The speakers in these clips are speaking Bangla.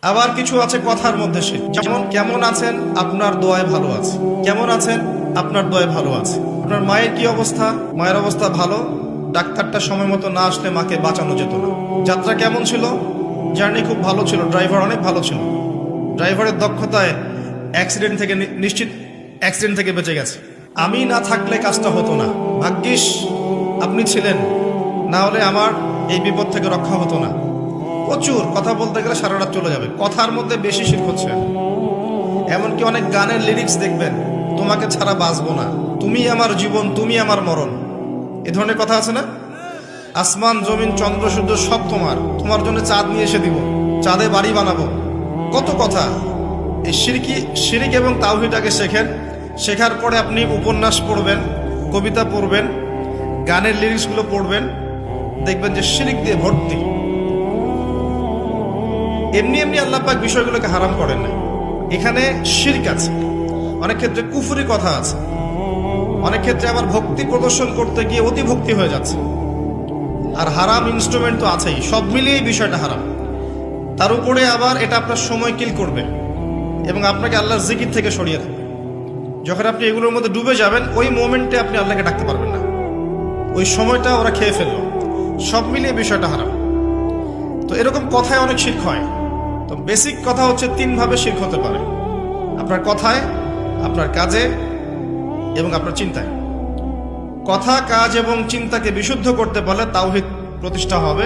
আবার কিছু আছে কথার মধ্যে শিরক, যেমন কেমন আছেন, আপনার দোয়ায় ভালো আছে। কেমন আছেন, আপনার দোয়ায় ভালো আছে। আপনার মায়ের কি অবস্থা, মায়ের অবস্থা ভালো, ডাক্তারটা সময় মতো না আসলে মাকে বাঁচানো যেত না। যাত্রা কেমন ছিল, জার্নি খুব ভালো ছিল, ড্রাইভার অনেক ভালো ছিল, ড্রাইভারের দক্ষতায় অ্যাক্সিডেন্ট থেকে নিশ্চিত অ্যাক্সিডেন্ট থেকে বেঁচে গেছে। আমি না থাকলে কাজটা হতো না, ভাগ্যিস আপনি ছিলেন, না হলে আমার এই বিপদ থেকে রক্ষা হতো না। প্রচুর কথা বলতে গেলে সারা রাত চলে যাবে, কথার মধ্যে বেশি শিরক হচ্ছে। এমনকি অনেক গানের লিরিক্স দেখবেন, তোমাকে ছাড়া বাঁচবো না, তুমি আমার জীবন, তুমি আমার মরণ, এ ধরনের কথা আছে না? আসমান জমিন চন্দ্র সূর্য সব তোমার, তোমার জন্য চাঁদ নিয়ে এসে দিব, চাঁদে বাড়ি বানাবো, কত কথা। এই শিরিক এবং তাওহীদটাকে শেখেন, শেখার পরে আপনি উপন্যাস পড়বেন, কবিতা পড়বেন, গানের লিরিক্সগুলো পড়বেন, দেখবেন যে শিরিক দিয়ে ভর্তি। এমনি এমনি আল্লাহ পাক বিষয়গুলোকে হারাম করেন না, এখানে শিরক আছে, অনেক ক্ষেত্রে কুফরি কথা আছে, অনেক ক্ষেত্রে আবার ভক্তি প্রদর্শন করতে গিয়ে অতি ভক্তি হয়ে যাচ্ছে, আর হারাম ইনস্ট্রুমেন্ট তো আছেই। সব মিলিয়ে এই বিষয়টা হারাম। তার উপরে আবার এটা আপনার সময় কিল করবে এবং আপনাকে আল্লাহর জিকির থেকে সরিয়ে রাখবে। যখন আপনি এগুলোর মধ্যে ডুবে যাবেন, ওই মোমেন্টে আপনি আল্লাহকে ডাকতে পারবেন না, ওই সময়টা ওরা খেয়ে ফেললো। সব মিলিয়ে বিষয়টা হারাম। তো এরকম কথায় অনেক শিরক হয়। তো বেসিক কথা হচ্ছে, তিনভাবে শিরক হতে পারে: আপনার কথায়, আপনার কাজে এবং আপনার চিন্তায়। কথা, কাজ এবং চিন্তাকে বিশুদ্ধ করতে পারলে তাওহীদ প্রতিষ্ঠা হবে,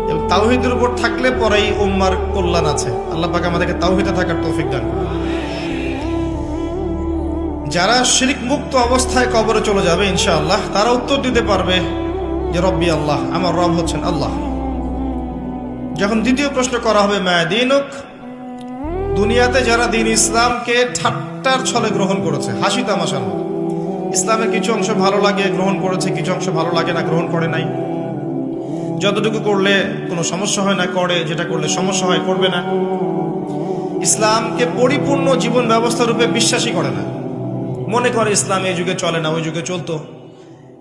এবং তাওহীদের উপর থাকলে পরেই উম্মার কল্যাণ আছে। আল্লাহ পাক আমাদেরকে তাওহীদে থাকার তৌফিক দান করুন। যারা শিরক মুক্ত অবস্থায় কবরে চলে যাবে ইনশাআল্লাহ, তারা উত্তর দিতে পারবে যে রব্বি আল্লাহ, আমার রব হচ্ছেন আল্লাহ। যখন দ্বিতীয় প্রশ্ন করা হবে মা দীনুক, দুনিয়াতে যারা দিন ইসলামকে ঠাট্টার ছলে গ্রহণ করেছে, হাসি তামাশার মতো, ইসলামের কিছু অংশ ভালো লাগে গ্রহণ করেছে, কিছু অংশ ভালো লাগে না গ্রহণ করে নাই, যতটুকু করলে কোনো সমস্যা হয় না করে, যেটা করলে সমস্যা হয় করবে না, ইসলামকে পরিপূর্ণ জীবন ব্যবস্থা রূপে বিশ্বাসই করে না, মনে করে ইসলাম এই যুগে চলে না, ওই যুগে চলতো,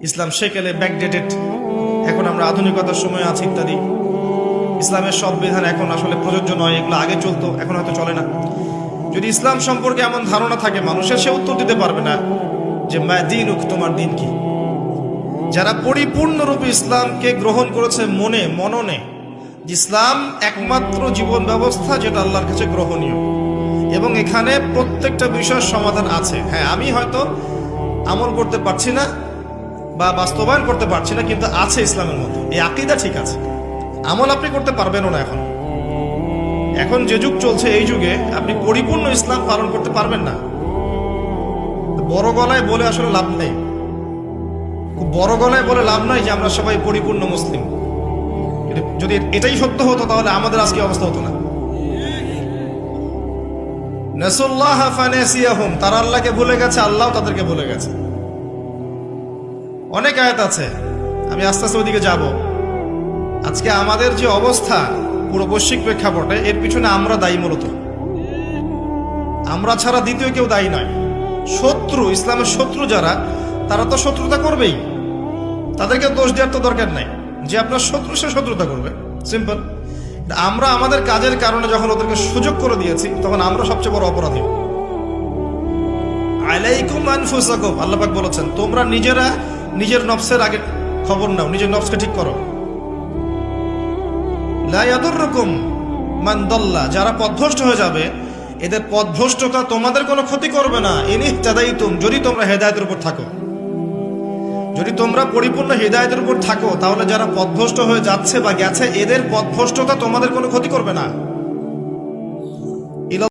ইসলাম সেকেলে ব্যাকডেটেড, এখন আমরা আধুনিকতার সময় আছি ইত্যাদি, ইসলামের সব বিধান এখন আসলে প্রযোজ্য নয়, এগুলো আগে চলতো এখন হয়তো চলে না। যদি ইসলাম সম্পর্কে এমন ধারণা থাকে মানুষের, সে উত্তর দিতে পারবে না যে মা দীনুক, তোমার দিন কি। যারা পরিপূর্ণরূপে ইসলামকে গ্রহণ করেছে মননে, যে ইসলাম একমাত্র জীবন ব্যবস্থা যেটা আল্লাহর কাছে গ্রহণীয়, এবং এখানে প্রত্যেকটা বিষয়ের সমাধান আছে। হ্যাঁ, আমি হয়তো আমল করতে পারছি না বা বাস্তবায়ন করতে পারছি না, কিন্তু আছে ইসলামের মধ্যে, এই আকীদা ঠিক আছে। আমল আপনি করতে পারবেনও না, এখন যে যুগ চলছে, এই যুগে আপনি পরিপূর্ণ ইসলাম পালন করতে পারবেন না। বড় গলায় বলে আসলে লাভ নেই, খুব বড় গলায় বলে লাভ নাই যে আমরা সবাই পরিপূর্ণ মুসলিম। যদি এটাই সত্য হতো তাহলে আমাদের আজকে অবস্থা হতো না। নাসুল্লাহ ফানাসিয়াহুম, তারা আল্লাহকে ভুলে গেছে, আল্লাহ তাদেরকে ভুলে গেছে। অনেক আয়াত আছে, আমি আস্তে আস্তে ওইদিকে যাব। আজকে আমাদের যে অবস্থা পুরো বৈশ্বিক প্রেক্ষাপটে, এর পিছনে আমরা দায়ী। মূলত আমরা ছাড়া দ্বিতীয় কেউ দায়ী নয়। শত্রু, ইসলামের শত্রু যারা, তারা তো শত্রুতা করবেই, তাদেরকে দোষ দেওয়ার তো দরকার নাই। যে আপনার শত্রু, সে শত্রুতা করবে, সিম্পল। আমরা আমাদের কাজের কারণে যখন ওদেরকে সুযোগ করে দিয়েছি, তখন আমরা সবচেয়ে বড় অপরাধী। আলাইকুম আনফুসাকুম, আল্লাহ পাক বলেছেন, তোমরা নিজেরা নিজের নফসের আগে খবর নাও, নিজের নফসকে ঠিক করো। লা ইয়াদুররুকুম মান দাল্লা, যারা পথভ্রষ্ট হয়ে যাবে, এদের পথভ্রষ্টতা তোমাদের কোনো ক্ষতি করবে না। ইন ইহতাদাইতুম, যদি তোমরা হেদায়েতের উপর থাকো, যদি তোমরা পরিপূর্ণ হেদায়েতের উপর থাকো, তাহলে যারা পথভ্রষ্ট হয়ে যাচ্ছে বা গেছে, এদের পথভ্রষ্টতা তোমাদের কোনো ক্ষতি করবে না।